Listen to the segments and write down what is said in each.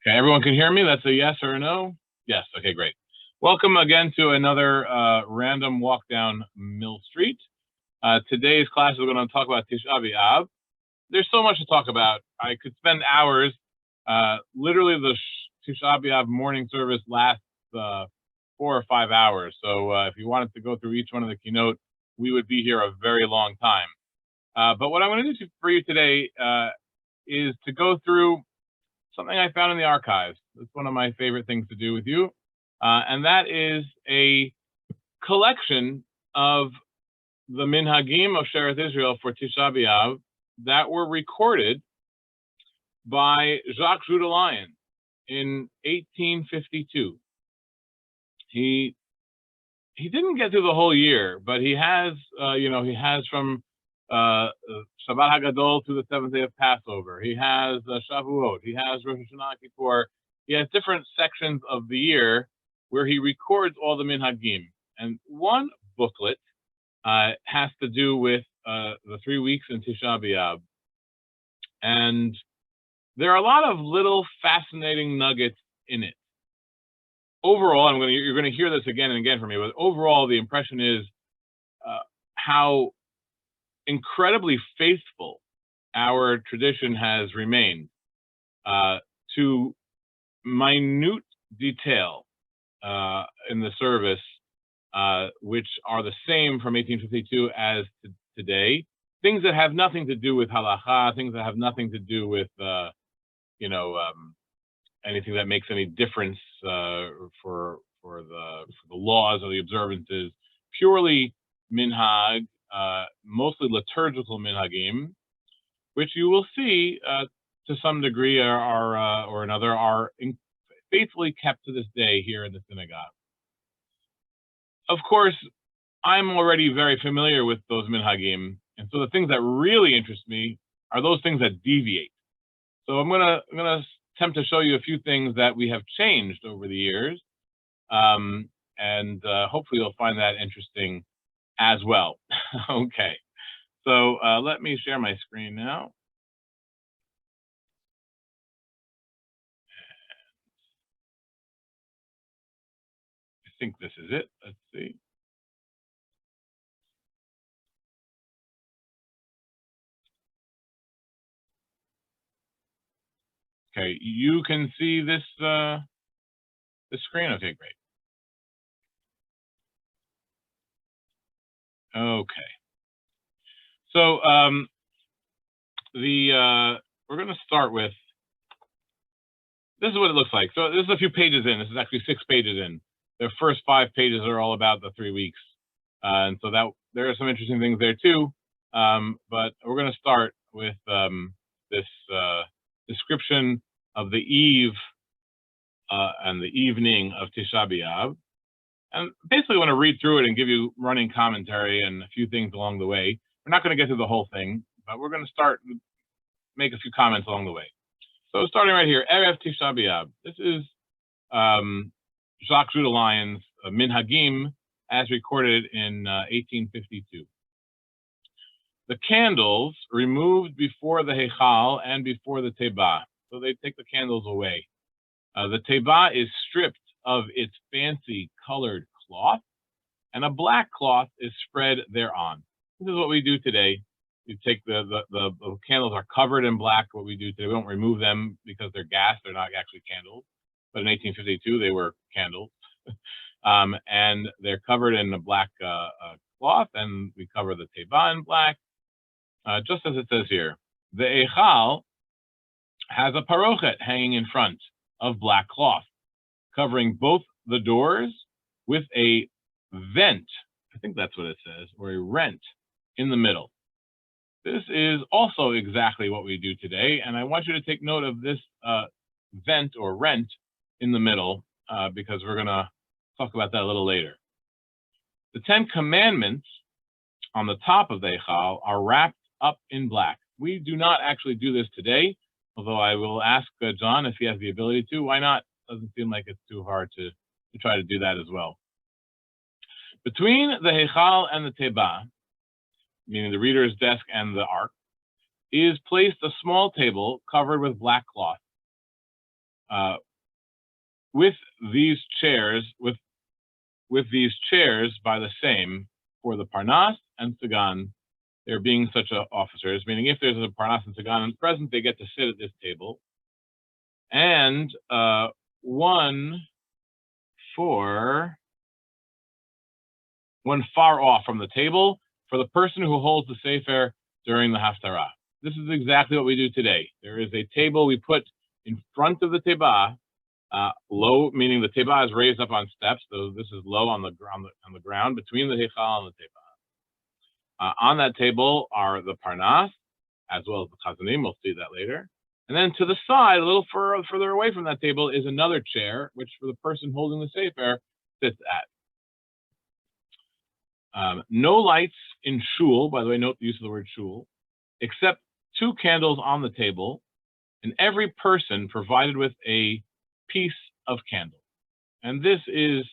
Okay, everyone can hear me? That's a yes or a no? Yes, okay, great. Welcome again to another random walk down Mill Street. Today's class we're going to talk about Tisha B'Av. There's so much to talk about. I could spend hours. Literally, the Tisha B'Av morning service lasts 4 or 5 hours. So if you wanted to go through each one of the keynote, we would be here a very long time. But what I'm going to do for you today is to go through something I found in the archives. It's one of my favorite things to do with you. And that is a collection of the Minhagim of Shearith Israel for Tisha B'Av that were recorded by Jacques Judah Lyon in 1852. He didn't get through the whole year, but he has, he has from Shabbat HaGadol to the 7th day of Passover. He has Shavuot. He has Rosh Hashanah Kippur. He has different sections of the year where he records all the minhagim. And one booklet has to do with the 3 weeks in Tisha B'Av. And there are a lot of little fascinating nuggets in it. Overall, you're going to hear this again and again from me, but overall, the impression is how incredibly faithful our tradition has remained to minute detail in the service, which are the same from 1852 as today. Things that have nothing to do with halacha, things that have nothing to do with anything that makes any difference for the laws or the observances. Purely minhag. Mostly liturgical minhagim, which you will see to some degree or another are faithfully kept to this day here in the synagogue. Of course, I'm already very familiar with those minhagim, and so the things that really interest me are those things that deviate. So I'm gonna attempt to show you a few things that we have changed over the years, and hopefully you'll find that interesting as well. Okay, so let me share my screen now. I think this is it. Let's see. Okay, you can see this the screen. Okay, great. Okay, so we're going to start with, this is what it looks like. So this is a few pages in. This is actually 6 pages in. The first 5 pages are all about the 3 weeks, and so that there are some interesting things there too. But we're going to start with this description of the eve and the evening of Tisha B'Av. And basically, I want to read through it and give you running commentary and a few things along the way. We're not going to get through the whole thing, but we're going to start, make a few comments along the way. So starting right here, Erev Tisha B'Av. This is Jacques Judah Lyon's Minhagim as recorded in 1852. The candles removed before the Heichal and before the Teba. So they take the candles away. The Teba is stripped of its fancy colored cloth, and a black cloth is spread thereon. This is what we do today. You take the candles are covered in black. What we do today, we don't remove them because they're gas. They're not actually candles. But in 1852, they were candles. And they're covered in a black cloth, and we cover the Teba in black, just as it says here. The Eichal has a parochet hanging in front of black cloth, covering both the doors with a vent, I think that's what it says, or a rent in the middle. This is also exactly what we do today, and I want you to take note of this vent or rent in the middle, because we're going to talk about that a little later. The 10 Commandments on the top of the Eichal are wrapped up in black. We do not actually do this today, although I will ask John if he has the ability to. Why not? Doesn't seem like it's too hard to try to do that as well. Between the Heichal and the Teba, meaning the reader's desk and the ark, is placed a small table covered with black cloth. with these chairs, with these chairs by the same for the Parnas and Sagan, there being such officers, meaning if there's a Parnas and Sagan present, they get to sit at this table. And one far off from the table for the person who holds the Sefer during the Haftarah. This is exactly what we do today. There is a table we put in front of the Teba, low, meaning the Teba is raised up on steps, so this is low on the ground between the Heichal and the Teba. On that table are the Parnas, as well as the Chazanim. We'll see that later. And then to the side, a little further away from that table, is another chair, which for the person holding the Sefer sits at. No lights in shul, by the way, note the use of the word shul, except 2 candles on the table, and every person provided with a piece of candle. And this is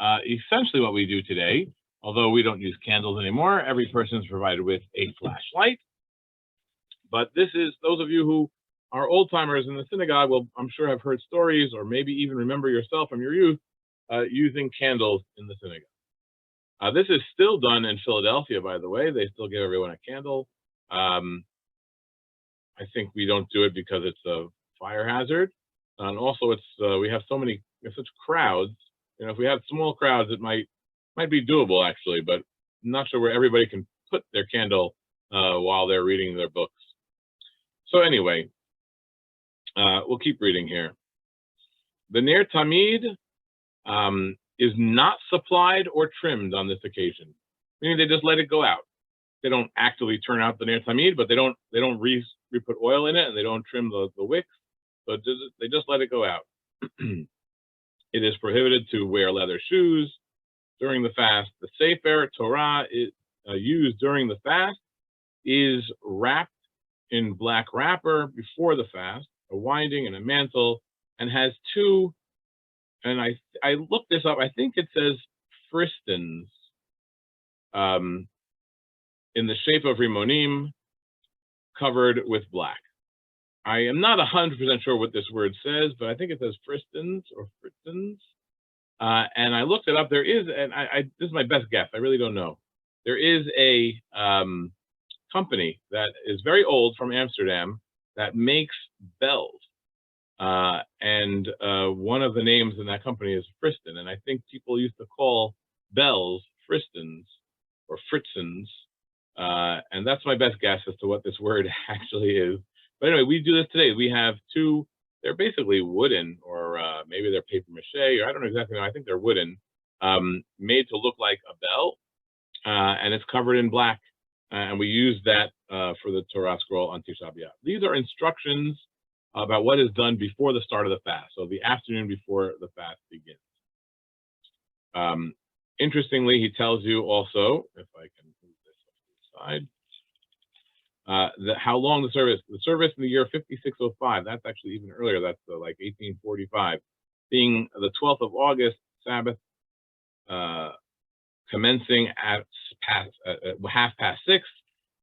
essentially what we do today, although we don't use candles anymore. Every person is provided with a flashlight. But this is, those of you who are old-timers in the synagogue will, I'm sure, have heard stories or maybe even remember yourself from your youth using candles in the synagogue. This is still done in Philadelphia, by the way. They still give everyone a candle. I think we don't do it because it's a fire hazard. And also it's we have such crowds. You know, if we have small crowds, it might be doable actually, but I'm not sure where everybody can put their candle while they're reading their books. So anyway, we'll keep reading here. The Ner Tamid is not supplied or trimmed on this occasion, meaning they just let it go out. They don't actively turn out the Ner Tamid, but they don't re-put oil in it, and they don't trim the wicks. So they just let it go out. It is prohibited to wear leather shoes during the fast. The Sefer Torah is used during the fast is wrapped in black wrapper before the fast, a winding and a mantle, and has 2. And I looked this up. I think it says fristons in the shape of rimonim, covered with black. I am not 100% sure what this word says, but I think it says fristons or fristons. And I looked it up. There is, and this is my best guess. I really don't know. There is a company that is very old from Amsterdam that makes bells. And one of the names in that company is Friston, and I think people used to call bells Fristons or Fritzens, and that's my best guess as to what this word actually is. But anyway, we do this today. We have 2, they're basically wooden, or maybe they're paper mache, or I don't know exactly know. I think they're wooden, made to look like a bell, and it's covered in black, and we use that for the Torah scroll on Tisha B'Av. These are instructions about what is done before the start of the fast, so the afternoon before the fast begins. Interestingly, he tells you also, if I can move this off to the side, how long the service in the year 5605, that's actually even earlier, that's like 1845, being the 12th of August, Sabbath, commencing at 6:30,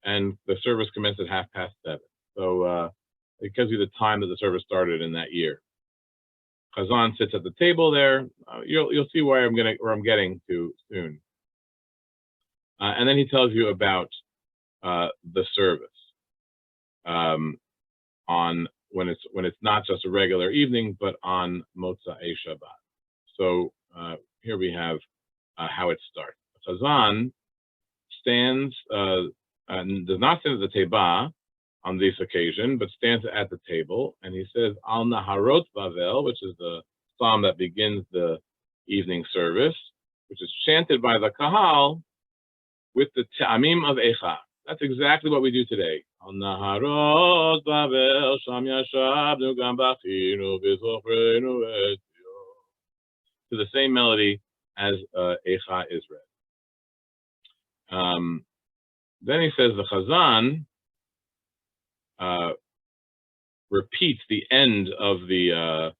and the service commenced at 7:30. So it gives you the time that the service started in that year. Chazan sits at the table there. You'll see where I'm getting to soon. And then he tells you about the service on when it's not just a regular evening, but on Motzei Shabbat. So here we have how it starts. Chazan stands and does not stand at the Teba on this occasion, but stands at the table, and he says Al Naharot Bavel, which is the psalm that begins the evening service, which is chanted by the Kahal with the Ta'amim of Echa. That's exactly what we do today. Al Naharot Bavel Sham Yashabnu Gam Bachinu V'Zochreinu Et to the same melody as Echa is read. Then he says the Chazan repeats the end of the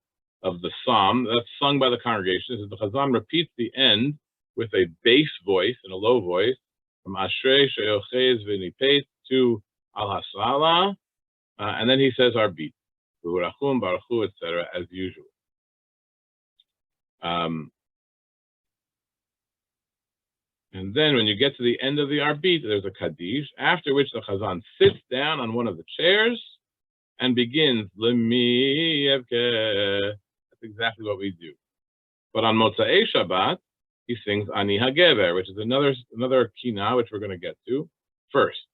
psalm that's sung by the congregation. The Chazan repeats the end with a bass voice and a low voice from Ashrei She'ochez V'Nipet to Al Hasala, and then he says our beat. V'hurachum, baruchu, etc., as usual. And then when you get to the end of the arbit, there's a kaddish, after which the chazan sits down on one of the chairs and begins, Lemi Yevke. That's exactly what we do. But on Motzei Shabbat, he sings Ani HaGever, which is another kina, which we're going to get to first.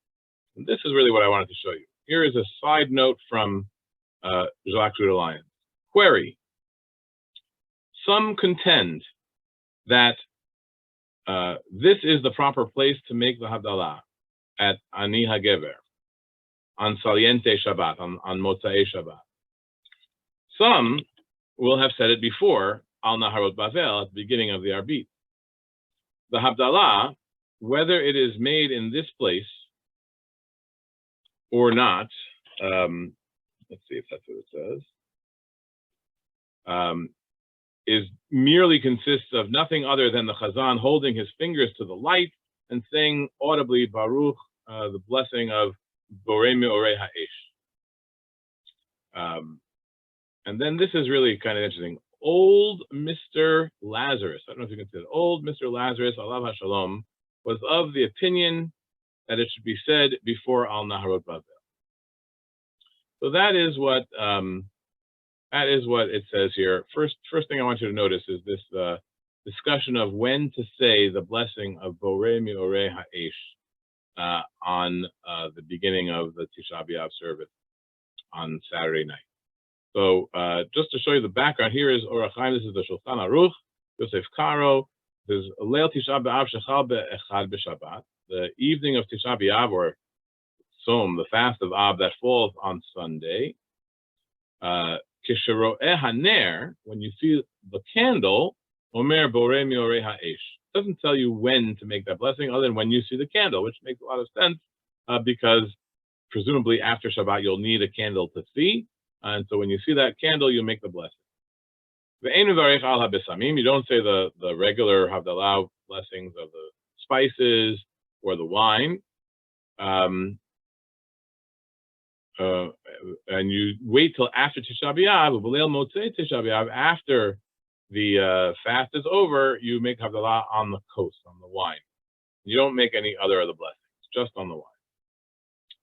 And this is really what I wanted to show you. Here is a side note from Jacques Lyons. Query. Some contend that this is the proper place to make the Havdalah at Ani HaGever, on Saliente Shabbat, on Motzei Shabbat. Some will have said it before, Al Naharot Bavel, at the beginning of the Arbit. The Havdalah, whether it is made in this place or not, let's see if that's what it says, is merely consists of nothing other than the Chazan holding his fingers to the light and saying audibly, Baruch, the blessing of Borei Me'orei Ha'esh. And then this is really kind of interesting. Old Mr. Lazarus, I don't know if you can say it, old Mr. Lazarus, Alav HaShalom, was of the opinion that it should be said before Al Naharot Bavel. So that is what it says here. First thing I want you to notice is this discussion of when to say the blessing of Borei Me'orei Ha'esh on the beginning of the Tisha B'Av service on Saturday night. So just to show you the background, here is Orach Chaim. This is the Shulchan Aruch, Yosef Karo. This is Leil Tisha B'Av Shechal Be'echad B'Shabbat, the evening of Tisha B'Av, or Tzom, the fast of Av that falls on Sunday. Kishero'eh Haner, when you see the candle, Omer Borei Me'orei Ha'esh. Doesn't tell you when to make that blessing, other than when you see the candle, which makes a lot of sense because presumably after Shabbat you'll need a candle to see. And so when you see that candle, you make the blessing. You don't say the regular Havdalah blessings of the spices or the wine. And you wait till after Tisha B'Av, after the fast is over, you make Havdalah on the coast, on the wine. You don't make any other of the blessings, just on the wine.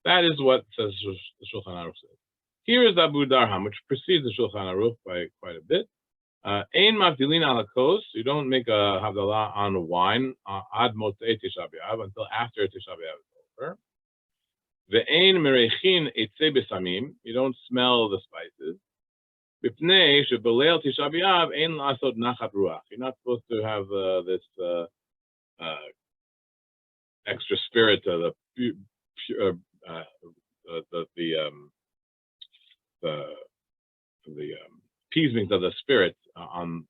That is what says the Shulchan Aruch says. Here is Abu Darham, which precedes the Shulchan Aruch by quite a bit. Ein mavdilin ala kos, you don't make a Havdalah on wine ad motzei Tisha B'Av, until after Tisha B'Av is over. Ve'ein merechin eitzei besamim, you don't smell the spices. B'pnei shebeleil Tisha B'Av ein la'asot nachat ruach, you're not supposed to have this extra spirit, the appeasement of the spirit on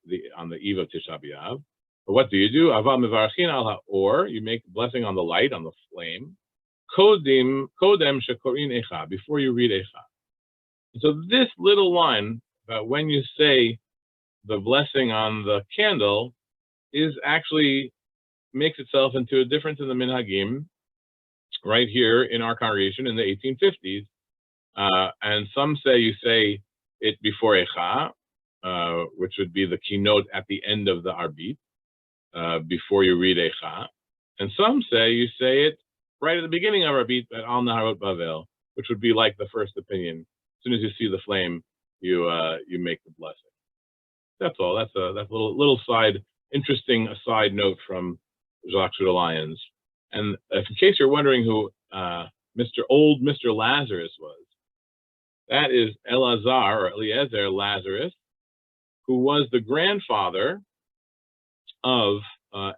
the eve of Tisha B'Av. But what do? Aval mevarchin al ha'or, you make blessing on the light, on the flame. Kodem shekorin echa, before you read echa. So this little line about when you say the blessing on the candle is actually makes itself into a difference in the minhagim right here in our congregation in the 1850s. And some say you say it before Echa, which would be the keynote at the end of the Arbit, before you read Echa. And some say you say it right at the beginning of Arbit at Al Naharot Bavel, which would be like the first opinion. As soon as you see the flame, you make the blessing. That's all. That's a little interesting aside note from Jacques Lyons. And in case you're wondering who Mr. Lazarus was, that is Elazar, or Eliezer Lazarus, who was the grandfather of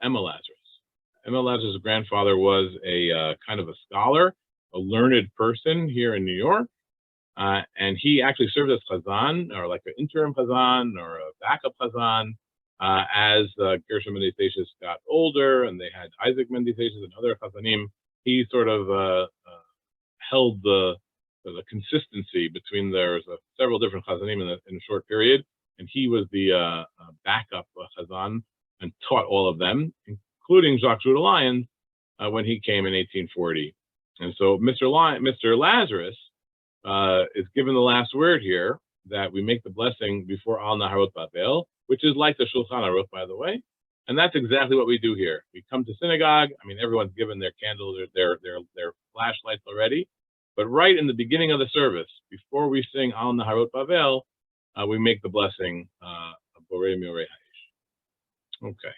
Emma Lazarus. Emma Lazarus' grandfather was a kind of a scholar, a learned person here in New York, and he actually served as chazan, or like an interim chazan, or a backup chazan, as Gershom Mendes got older, and they had Isaac Mendes and other chazanim. He sort of held the consistency between several different chazanim in a short period, and he was the backup chazan and taught all of them, including Jacques Lyons, when he came in 1840. And so Mr. Lazarus is given the last word here, that we make the blessing before Al Naharot Babel, which is like the Shulchan Aruch, by the way. And that's exactly what we do here. We come to synagogue. I mean, everyone's given their candles or their flashlights already. But right in the beginning of the service, before we sing Al Naharot Babel, we make the blessing of Borei Miorei Haish. Okay.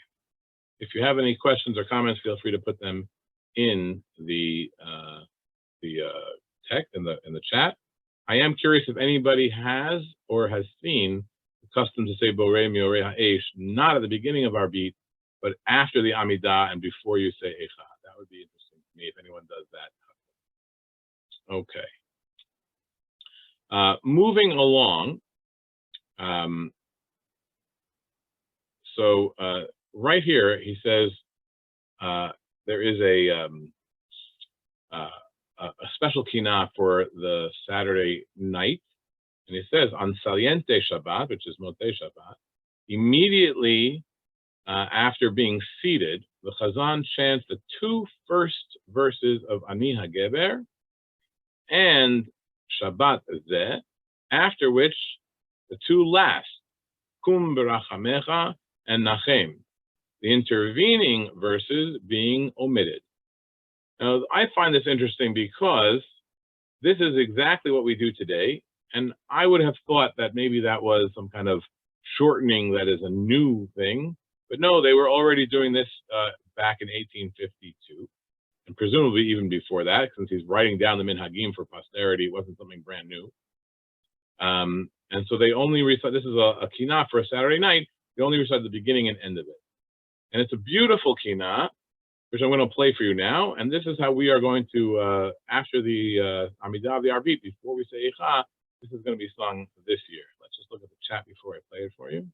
If you have any questions or comments, feel free to put them in the text in the chat. I am curious if anybody has or has seen the custom to say Borei Miorei Haish, not at the beginning of our beat, but after the Amidah and before you say Eicha. That would be interesting to me if anyone does that. Okay. Moving along. So right here, he says there is a special kinah for the Saturday night, and it says on Saliente Shabbat, which is Motzei Shabbat, immediately after being seated, the Chazan chants the two first verses of Ani HaGeber and Shabbat Zeh, after which the two last, Kum B'Rachamecha and Nachem, the intervening verses being omitted. Now, I find this interesting because this is exactly what we do today, and I would have thought that maybe that was some kind of shortening that is a new thing, but no, they were already doing this back in 1852, and presumably even before that, since he's writing down the Minhagim for posterity, it wasn't something brand new. And so they only recite, this is a kinah for a Saturday night, they only recite the beginning and end of it. And it's a beautiful kinah, which I'm going to play for you now. And this is how we are going to, after the Amidah of the Arbit, before we say Eicha, this is going to be sung this year. Let's just look at the chat before I play it for you.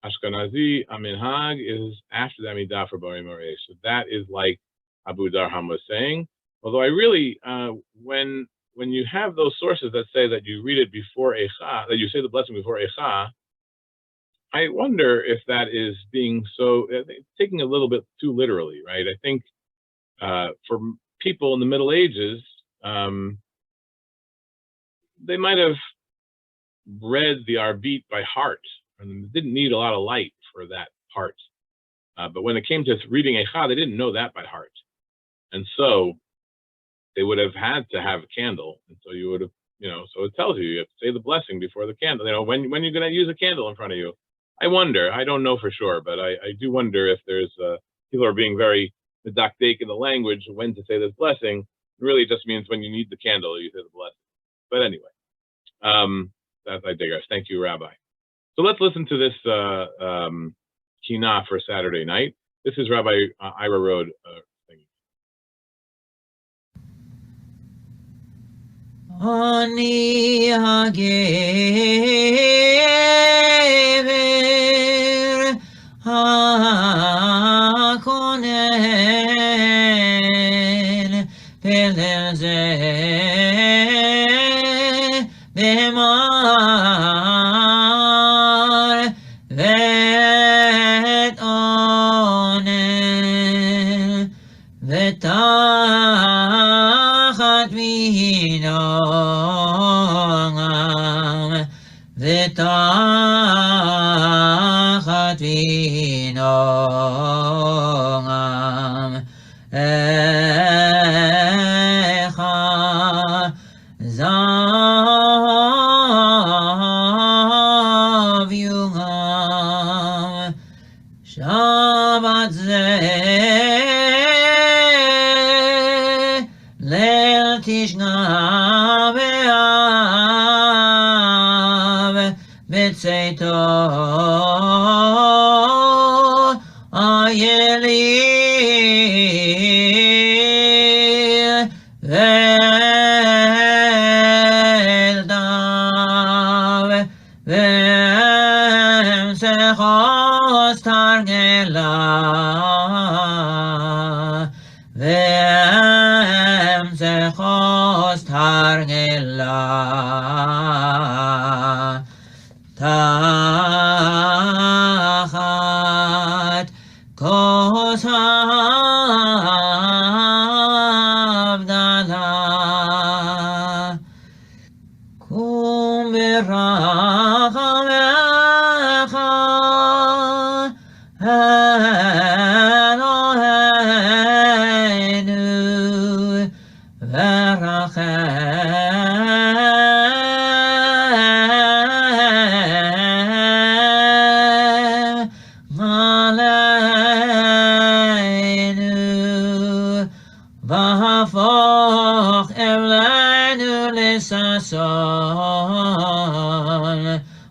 Ashkenazi Aminhag is after the Amidah for Borei Miorei. So that is like Abu Darham was saying. Although I really, when you have those sources that say that you read it before Eicha, that you say the blessing before Eicha, I wonder if that is being so, taking a little bit too literally, right? I think for people in the Middle Ages, they might have read the Arbit by heart, and didn't need a lot of light for that part. But when it came to reading Eicha, they didn't know that by heart. And so they would have had to have a candle. And so you would have, so it tells you have to say the blessing before the candle. When you're going to use a candle in front of you. I wonder, I don't know for sure, but I do wonder if there's, people are being very didactic in the language when to say this blessing. It really just means when you need the candle, you say the blessing. But anyway, I digress. Thank you, Rabbi. So let's listen to this kinah for Saturday night. This is Rabbi Ira Road singing. Ani HaGeber HaKonen Pelezeh B'mar Vet Onen V'tachat V'hinam V'tachat V'hinam Echa Zav Yugam Shabbat Zeh Leil Tishna B'Av B'Tzeito Ayeli V'Eldav V'Emsechos Targela V'Emsechos Targela Eloheinu verachem aleinu v'hafach elenu l'sason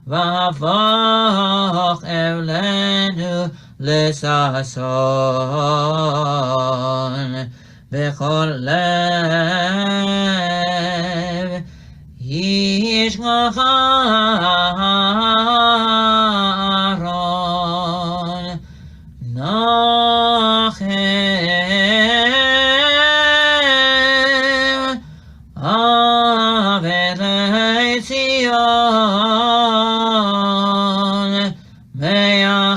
v'hafach elenu l'sason v'chol lev yishchach Aaron Nachem Avelei Zion Me'achanim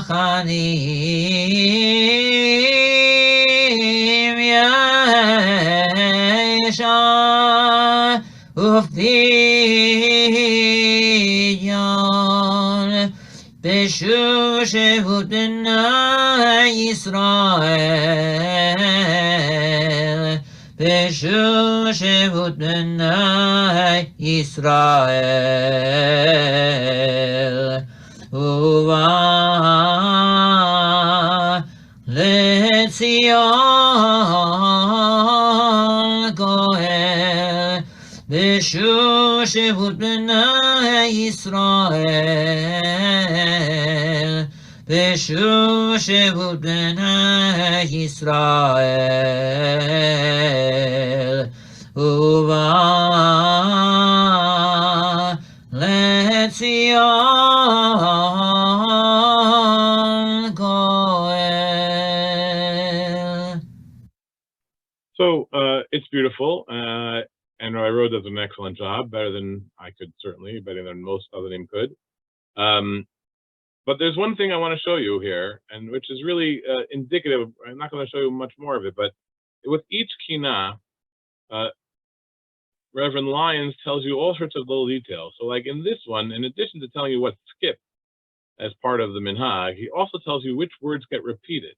Yesha Ufdiyon Beshu Shevut B'nai Yisrael Beshu Shevut B'nai Yisrael Uva Letzion Goel Beshu Shevut B'nai Yisrael Beshu Shevut B'nai Yisrael Uva Letzion Goel. So it's beautiful, and I wrote does an excellent job, better than I could, certainly, better than most other name could. But there's one thing I want to show you here, and which is really indicative. I'm not going to show you much more of it, but with each kina, Reverend Lyons tells you all sorts of little details. So like in this one, in addition to telling you what's skipped as part of the minhag, he also tells you which words get repeated.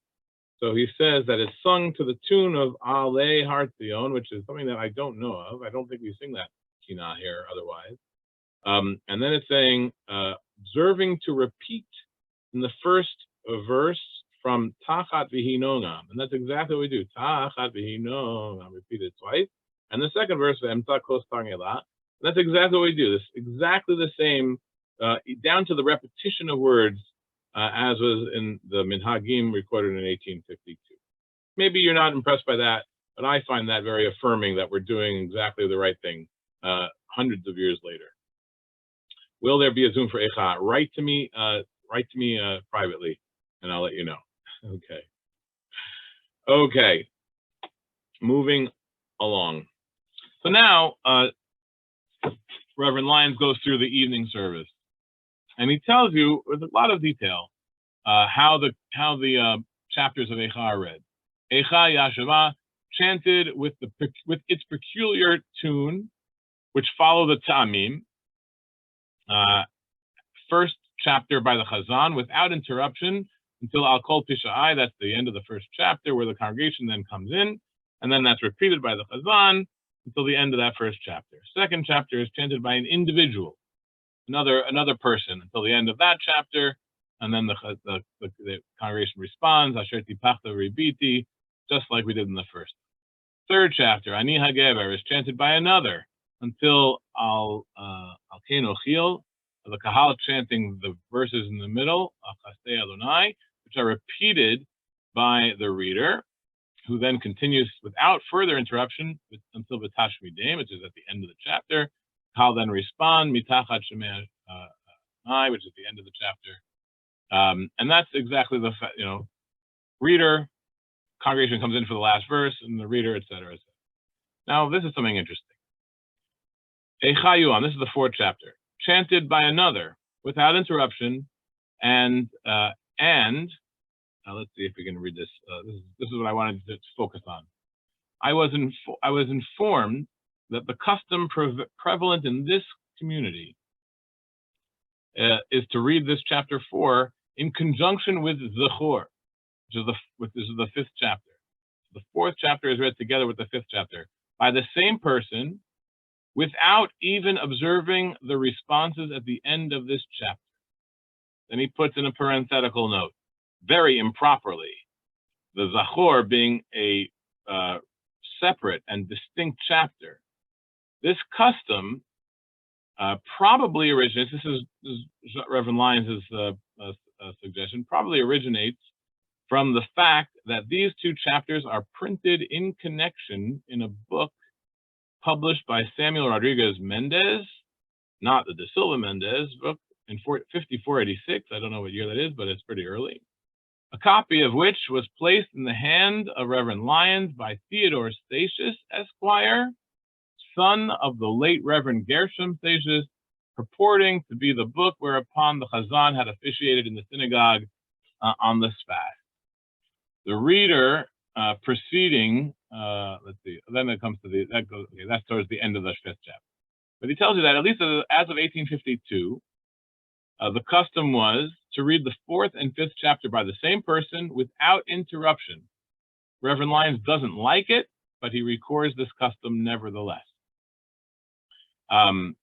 So he says that it's sung to the tune of Ale Hartzion, which is something that I don't know of. I don't think we sing that kina here otherwise. And then it's saying, observing to repeat in the first verse from Tachat V'hinonam. And that's exactly what we do. Tachat V'hinonam, repeat it twice. And the second verse, Emta Kos Tangela. That's exactly what we do. This exactly the same, down to the repetition of words, as was in the Minhagim recorded in 1852. Maybe you're not impressed by that, but I find that very affirming that we're doing exactly the right thing hundreds of years later. Will there be a Zoom for Echa? Write to me privately, and I'll let you know. Okay. Moving along. So now, Reverend Lyons goes through the evening service, and he tells you with a lot of detail how the chapters of Echa are read. Echa Yashava, chanted with its peculiar tune, which follow the Ta'amim. First chapter by the Chazan without interruption until Al Kol Pisha'ai, that's the end of the first chapter, where the congregation then comes in, and then that's repeated by the Chazan until the end of that first chapter. Second chapter is chanted by an individual, another person, until the end of that chapter, and then the congregation responds, Asher Tipachta Ribiti, just like we did in the first. Third chapter, Ani HaGever, is chanted by another until Al Kein Ochil, the Kahal chanting the verses in the middle, Achastei Adonai, which are repeated by the reader, who then continues without further interruption until V'tashmidem, which is at the end of the chapter. Kahal then respond, Mitachat Shemei Adonai, which is the end of the chapter. And that's exactly the, reader, congregation comes in for the last verse, and the reader, etc., etc. Now, this is something interesting. Echa Yuam, this is the fourth chapter, chanted by another without interruption, and now let's see if we can read this. This is what I wanted to focus on. I was informed that the custom prevalent in this community is to read this chapter 4 in conjunction with Zechor, which is the 5th chapter. The 4th chapter is read together with the 5th chapter by the same person without even observing the responses at the end of this chapter. Then he puts in a parenthetical note, very improperly, the Zachor being a separate and distinct chapter. This custom probably originates, this is Reverend Lyons' suggestion, probably originates from the fact that these two chapters are printed in connection in a book published by Samuel Rodriguez Mendez, not the De Silva Mendez book, in 5486. I don't know what year that is, but it's pretty early. A copy of which was placed in the hand of Reverend Lyons by Theodore Statius, Esquire, son of the late Reverend Gershom Statius, purporting to be the book whereupon the Chazan had officiated in the synagogue on the fast. The reader proceeding, let's see, then it comes to that's towards the end of the 5th chapter. But he tells you that at least as of 1852, the custom was to read the 4th and 5th chapter by the same person without interruption. Reverend Lyons doesn't like it, but he records this custom nevertheless. And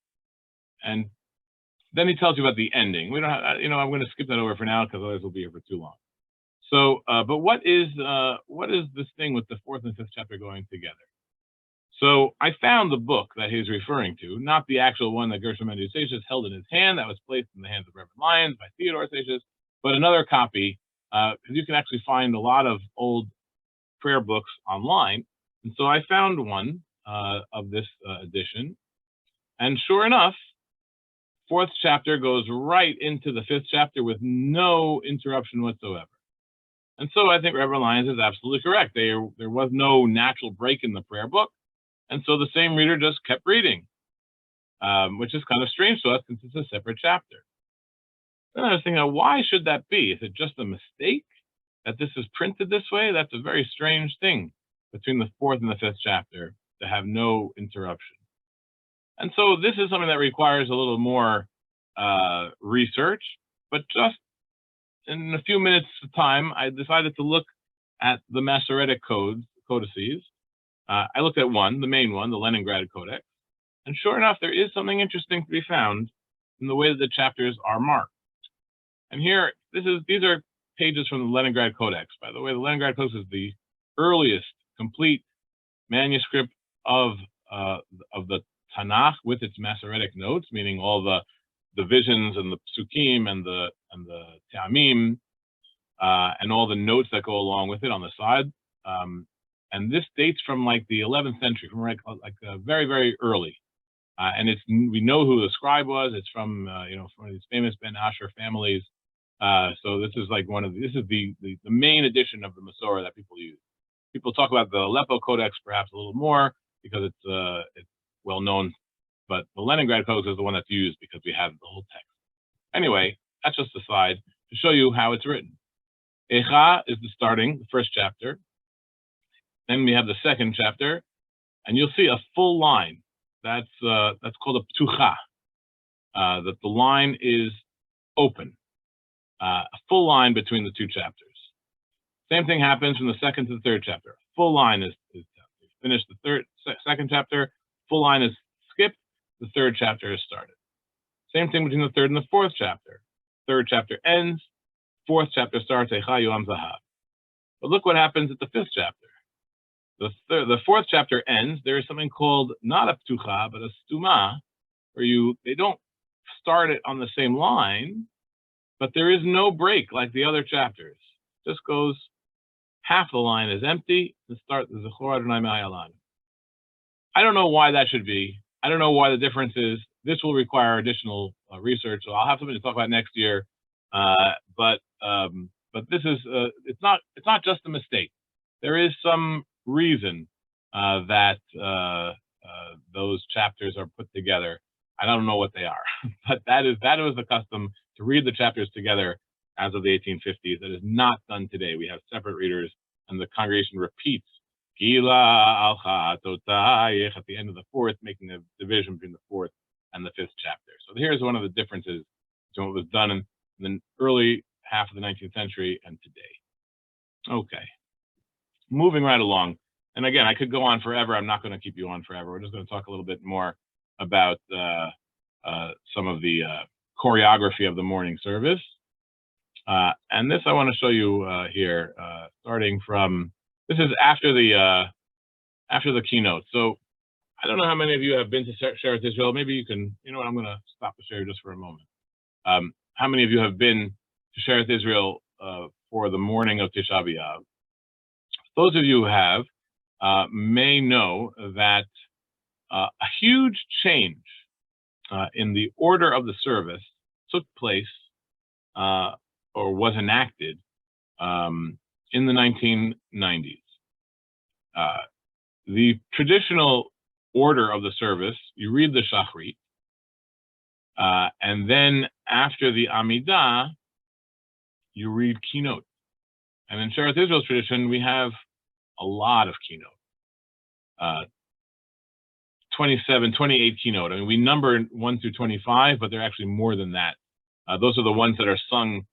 then he tells you about the ending. We don't have, I'm going to skip that over for now because otherwise we'll be here for too long. So, but what is this thing with the 4th and 5th chapter going together? So I found the book that he's referring to, not the actual one that Gershom Mendes Statius held in his hand that was placed in the hands of Reverend Lyons by Theodore Statius, but another copy, because you can actually find a lot of old prayer books online. And so I found one of this edition, and sure enough, 4th chapter goes right into the 5th chapter with no interruption whatsoever. And so I think Reverend Lyons is absolutely correct. There was no natural break in the prayer book. And so the same reader just kept reading, which is kind of strange to us since it's a separate chapter. Then I was thinking, why should that be? Is it just a mistake that this is printed this way? That's a very strange thing between the 4th and the 5th chapter to have no interruption. And so this is something that requires a little more research, but just in a few minutes of time, I decided to look at the Masoretic codices. I looked at one, the main one, the Leningrad Codex, and sure enough, there is something interesting to be found in the way that the chapters are marked. And here, these are pages from the Leningrad Codex. By the way, the Leningrad Codex is the earliest complete manuscript of the Tanakh with its Masoretic notes, meaning all the divisions and the psukim and the ta'amim and all the notes that go along with it on the side. And this dates from like the 11th century, from very, very early. And we know who the scribe was. It's from from one of these famous Ben Asher families. So this is like the main edition of the Masorah that people use. People talk about the Aleppo Codex perhaps a little more because it's well known, but the Leningrad Codex is the one that's used because we have the whole text. Anyway, that's just a side to show you how it's written. Echa is the first chapter. Then we have the 2nd chapter, and you'll see a full line. That's called a ptucha. That the line is open, a full line between the two chapters. Same thing happens from the 2nd to the 3rd chapter. Full line is finished. The 2nd chapter, full line is skipped. The 3rd chapter is started. Same thing between the 3rd and the 4th chapter. 3rd chapter ends. 4th chapter starts. Echa Yom Zahav. But look what happens at the 5th chapter. The 4th chapter ends. There is something called not a ptucha, but a stuma, where they don't start it on the same line, but there is no break like the other chapters. It just goes, half the line is empty to start the Zechor Adonai Ma'ayalan. I don't know why that should be. I don't know why the difference is. This will require additional research, so I'll have something to talk about next year. But this is it's not just a mistake. There is some reason that those chapters are put together. I don't know what they are, but that was the custom to read the chapters together as of the 1850s. That is not done today. We have separate readers, and the congregation repeats Gila Alcha Totayech at the end of the 4th, making a division between the 4th and the 5th chapter. So here's one of the differences So it was done in the early half of the 19th century and today. Okay, moving right along. And again, I could go on forever. I'm not going to keep you on forever. We're just going to talk a little bit more about some of the choreography of the morning service. And this I want to show you here, starting from, this is after the keynote. So I don't know how many of you have been to Shearith Israel. Maybe you can, you know what, I'm going to stop the share just for a moment. How many of you have been to Shearith Israel for the morning of Tisha B'Av? Those of you who have may know that a huge change in the order of the service took place or was enacted in the 1990s. The traditional order of the service, you read the Shachrit, and then after the Amidah, you read keynote. And in Shearith Israel's tradition, we have a lot of keynote. 27, 28 keynote. I mean, we number 1 through 25, but they're actually more than that. Those are the ones that are sung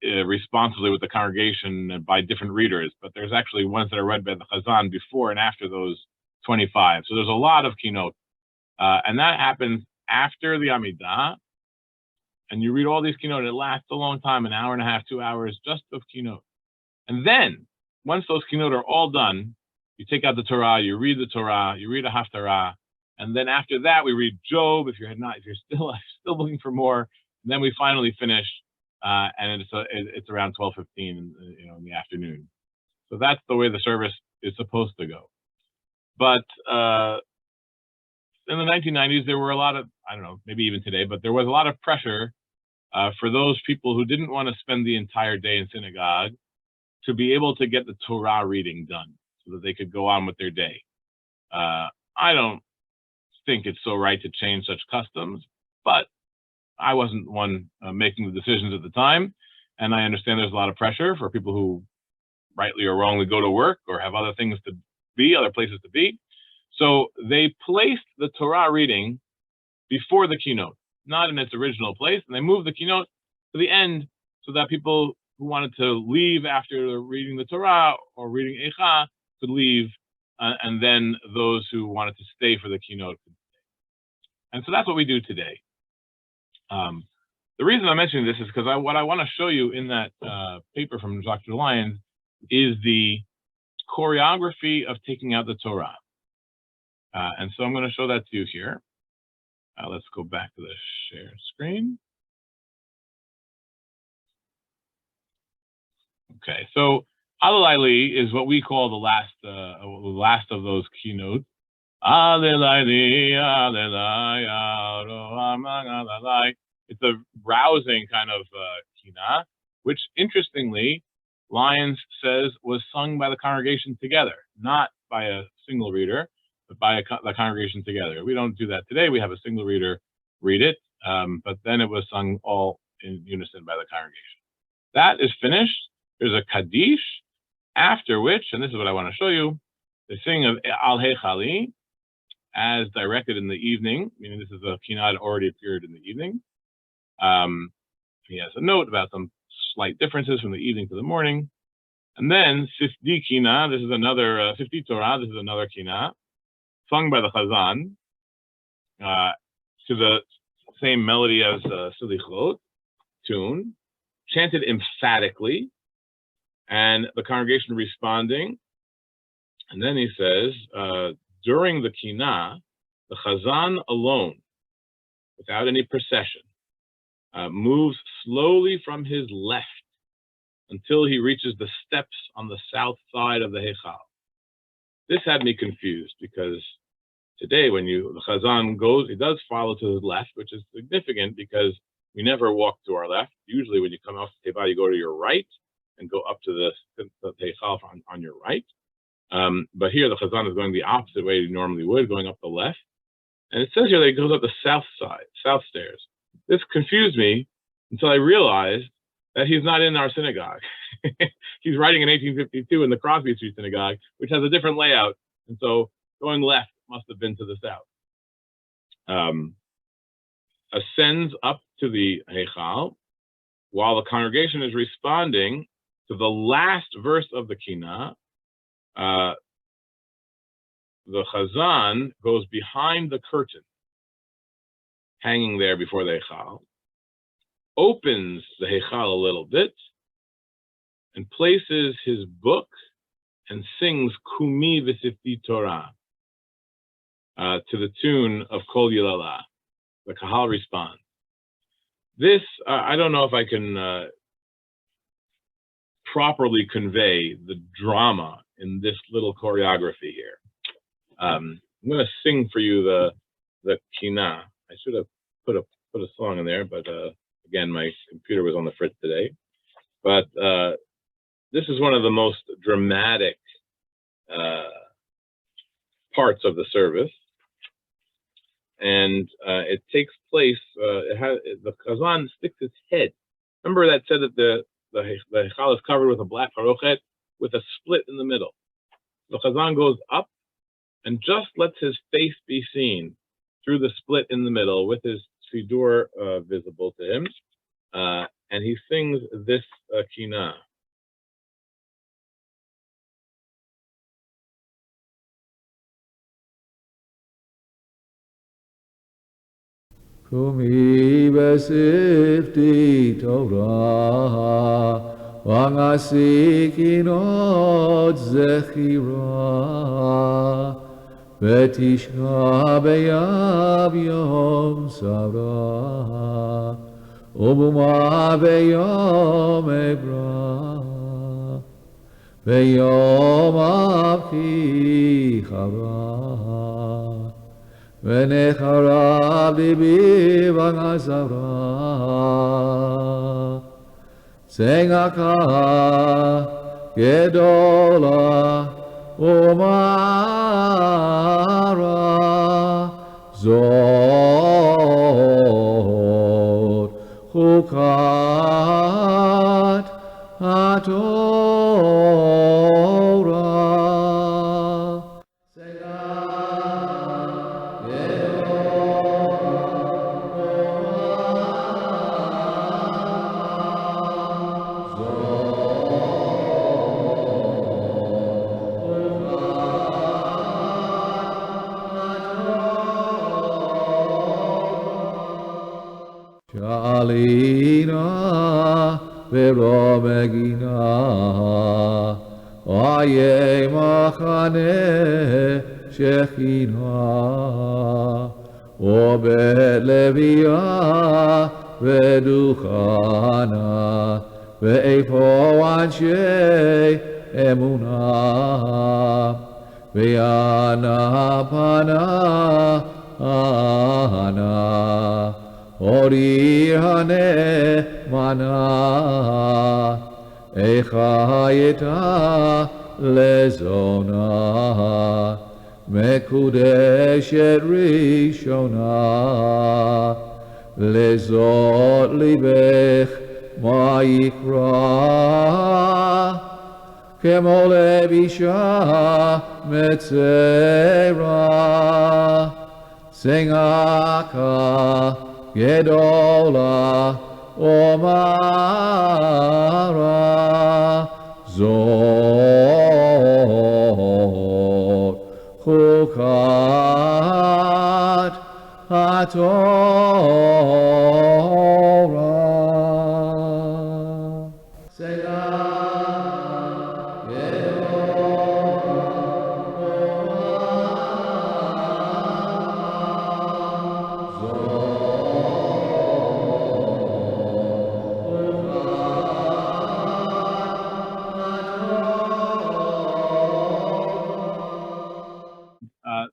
responsibly with the congregation by different readers, but there's actually ones that are read by the Chazan before and after those 25. So there's a lot of keynote. And that happens after the Amidah. And you read all these keynote, it lasts a long time, an hour and a half, 2 hours just of keynote. And then, once those keynote are all done, you take out the Torah, you read the Torah, you read a Haftarah, and then after that we read Job. If you're still looking for more, and then we finally finish, and it's around 12:15, in the afternoon. So that's the way the service is supposed to go. But in the 1990s, there were a lot of, I don't know, maybe even today, but there was a lot of pressure for those people who didn't want to spend the entire day in synagogue to be able to get the Torah reading done so that they could go on with their day. I don't think it's so right to change such customs, but I wasn't one making the decisions at the time, and I understand there's a lot of pressure for people who rightly or wrongly go to work or have other things to be, other places to be. So they placed the Torah reading before the keynote, not in its original place, and they moved the keynote to the end so that people who wanted to leave after reading the Torah or reading Eicha could leave, and then those who wanted to stay for the keynote could stay. And so that's what we do today. The reason I'm mentioning this is because what I want to show you in that paper from Dr. Lyons is the choreography of taking out the Torah. And so I'm going to show that to you here. Let's go back to the share screen. Okay, so Alelaili is what we call the last of those keynotes. It's a rousing kind of kina, which interestingly, Lyons says was sung by the congregation together, not by a single reader, but by the congregation together. We don't do that today. We have a single reader read it, but then it was sung all in unison by the congregation. That is finished. There's a Kaddish, after which, and this is what I want to show you, the sing of Al Heichali, as directed in the evening, meaning this is a kina that already appeared in the evening. He has a note about some slight differences from the evening to the morning. And then Sifdi Kina, this is another, Sifdi Torah, this is another kina, sung by the Chazan, to the same melody as Silichot, tune, chanted emphatically, and the congregation responding. And then he says, during the kina, the Chazan alone, without any procession, moves slowly from his left until he reaches the steps on the south side of the Heichal. This had me confused because today when the Chazan goes, he does follow to his left, which is significant because we never walk to our left. Usually when you come off the Teva, you go to your right and go up to the Heichal on your right. But here the Chazan is going the opposite way he normally would, going up the left. And it says here that he goes up the south stairs. This confused me until I realized that he's not in our synagogue. He's writing in 1852 in the Crosby Street Synagogue, which has a different layout. And so going left must have been to the south. ascends up to the Heichal while the congregation is responding to the last verse of the Kina. The Chazan goes behind the curtain, hanging there before the Heichal, opens the Heichal a little bit, and places his book and sings Kumi V'Sifti Torah to the tune of Kol Yilala. The Kahal responds. This, I don't know if I can properly convey the drama in this little choreography here. I'm going to sing for you the Kina. I should have put a song in there, but again, my computer was on the fritz today. But this is one of the most dramatic parts of the service, and it takes place. The Chazan sticks his head. Remember that said that the Heichal is covered with a black parochet with a split in the middle. The Chazan goes up and just lets his face be seen through the split in the middle with his sidur visible to him, and he sings this Kina. Kumi V'Sifti Torah V'Ngasi Kinot Zechira V'Tishra B'Yav Yom Sarah Ubuma B'Yom Ebra B'Yom Avchi Chara V'necharav libi v'ngazara Sengaka gedola umara Zot chukat haTorah. Shalina veromegina aye machane shechina obet levia veduchana ve'efo anshe emuna ve'ana pana ana Ori hane mana echayeta lezona mekudeshet rishona lezot libech ma'ikra kemo levisha metzera sengaka Gedola Omara Zot Chukat HaTorah Selah.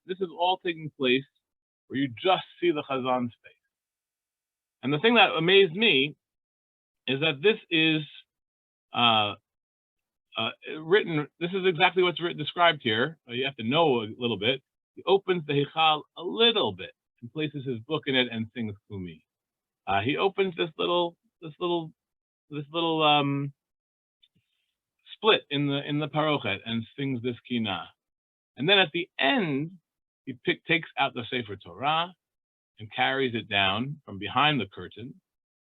This is all taking place where you just see the Chazan's face. And the thing that amazed me is that this is written, this is exactly what's described here. You have to know a little bit. He opens the Heichal a little bit and places his book in it and sings Kumi. He opens this little split in the parochet and sings this Kina. And then at the end, he takes out the Sefer Torah and carries it down from behind the curtain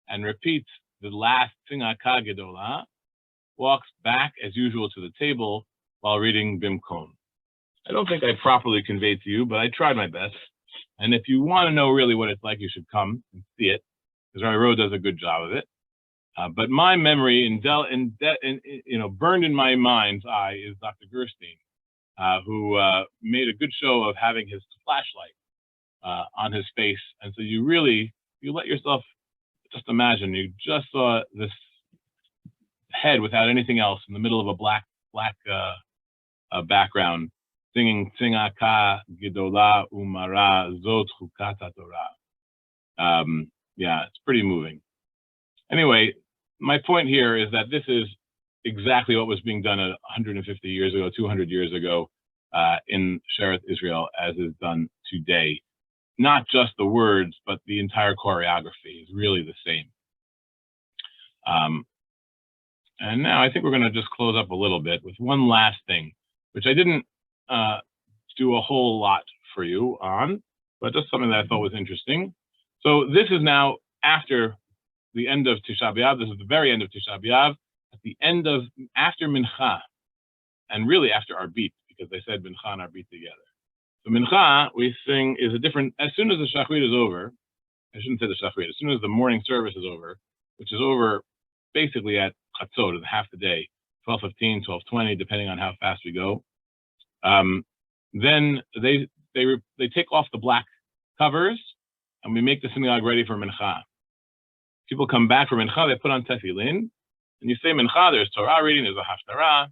and repeats the last Tzingaka Gedola, walks back as usual to the table while reading Bimkon. I don't think I properly conveyed to you, but I tried my best. And if you want to know really what it's like, you should come and see it, because Ro does a good job of it. But my memory, burned in my mind's eye, is Dr. Gerstein, who made a good show of having his flashlight on his face. And so you let yourself just imagine, you just saw this head without anything else in the middle of a black background, singing Tzingaka Gedola Umara Zot Chukat Torah. Yeah, it's pretty moving. Anyway, my point here is that this is exactly what was being done 150 years ago, 200 years ago in Shearith, Israel, as is done today. Not just the words, but the entire choreography is really the same. And now I think we're going to just close up a little bit with one last thing, which I didn't do a whole lot for you on, but just something that I thought was interesting. So this is now after the end of Tisha B'Av. This is the very end of Tisha B'Av, at the end of, after Mincha, and really after Arbit, because they said Mincha and Arbit together. So Mincha, we sing, is a different, as soon as the Shachrit is over, I shouldn't say the Shachrit, as soon as the morning service is over, which is over basically at Chatzot, half the day, 12:15, 12:20, depending on how fast we go. Then they take off the black covers, and we make the synagogue ready for Mincha. People come back for Mincha, they put on tefillin, and you say Mincha, there's Torah reading, there's a haftarah.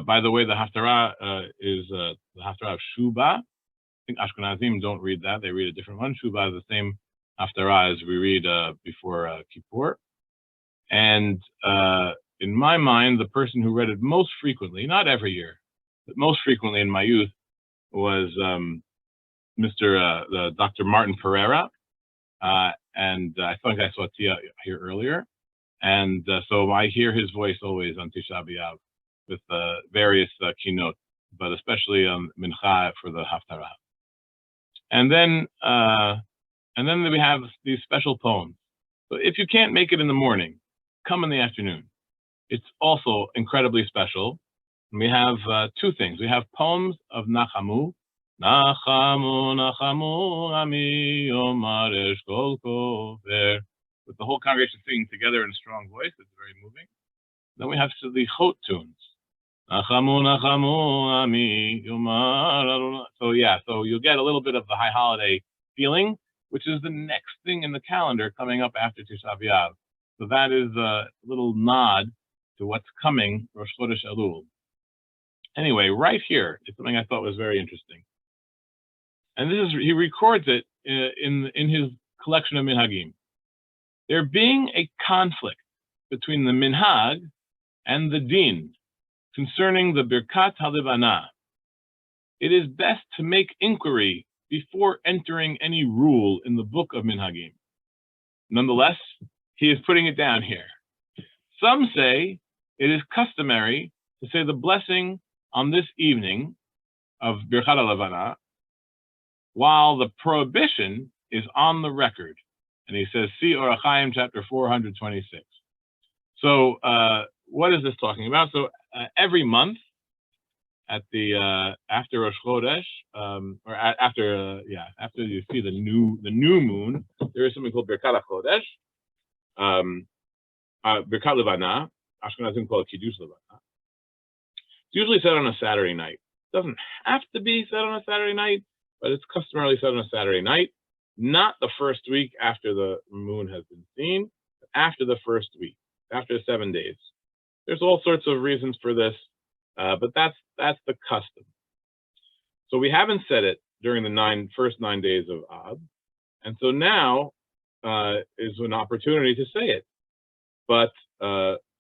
By the way, the haftarah is the haftarah of Shuba. I think Ashkenazim don't read that, they read a different one. Shuba is the same haftarah as we read before Kippur. And in my mind, the person who read it most frequently, not every year, but most frequently in my youth, was Dr. Martin Pereira. And I think I saw Tia here earlier. And so I hear his voice always on Tisha B'Av with various keynote, but especially on Mincha for the Haftarah. And then we have these special poems. So if you can't make it in the morning, come in the afternoon. It's also incredibly special. And we have two things. We have poems of Nachamu. Nachamu, Nachamu, Ami, Yomar Eshkol Kofer. With the whole congregation singing together in a strong voice. It's very moving. Then we have the Chot tunes. Nachamu, Nachamu, Ami, Yomar. So yeah, so you'll get a little bit of the high holiday feeling, which is the next thing in the calendar coming up after Tisha B'Av. So that is a little nod to what's coming, Rosh Chodesh Elul. Anyway, right here is something I thought was very interesting. And this is, he records it in his collection of minhagim. There being a conflict between the minhag and the din concerning the Birkat HaLevana, it is best to make inquiry before entering any rule in the book of minhagim. Nonetheless, he is putting it down here. Some say it is customary to say the blessing on this evening of Birkat HaLevana, while the prohibition is on the record. And he says, see Orach Chaim chapter 426. So what is this talking about? So every month at the after Rosh Chodesh, or after you see the new moon, there is something called Birkat HaChodesh, Birkat Levana. Ashkenazim call it Kiddush Levana. It's usually said on a Saturday night. It doesn't have to be said on a Saturday night, but it's customarily said on a Saturday night, not the first week after the moon has been seen, but after the first week, after 7 days. There's all sorts of reasons for this, but that's the custom. So we haven't said it during the first 9 days of Ab, and so now is an opportunity to say it. But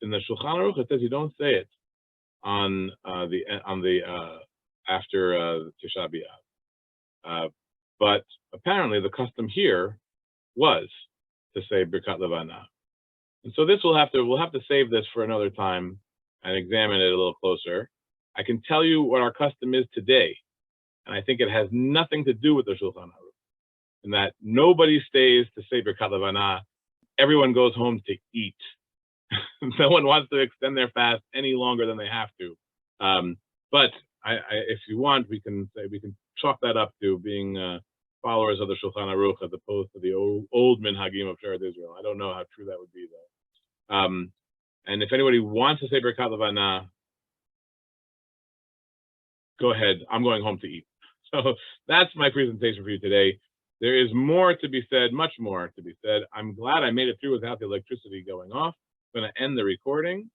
in the Shulchan Aruch it says you don't say it on the after Tisha B'Av. But apparently the custom here was to say Birkat Levana. And so this we'll have to save this for another time and examine it a little closer. I can tell you what our custom is today, and I think it has nothing to do with the Shulchan Aruch. and that nobody stays to say Birkat Levana. Everyone goes home to eat. No one wants to extend their fast any longer than they have to. But if you want, we can chalk that up to being followers of the Shulchan Aruch as opposed to the old minhagim of Shearith Israel. I don't know how true that would be, though. And if anybody wants to say Birkat Levana, go ahead. I'm going home to eat. So that's my presentation for you today. There is more to be said, much more to be said. I'm glad I made it through without the electricity going off. I'm going to end the recording.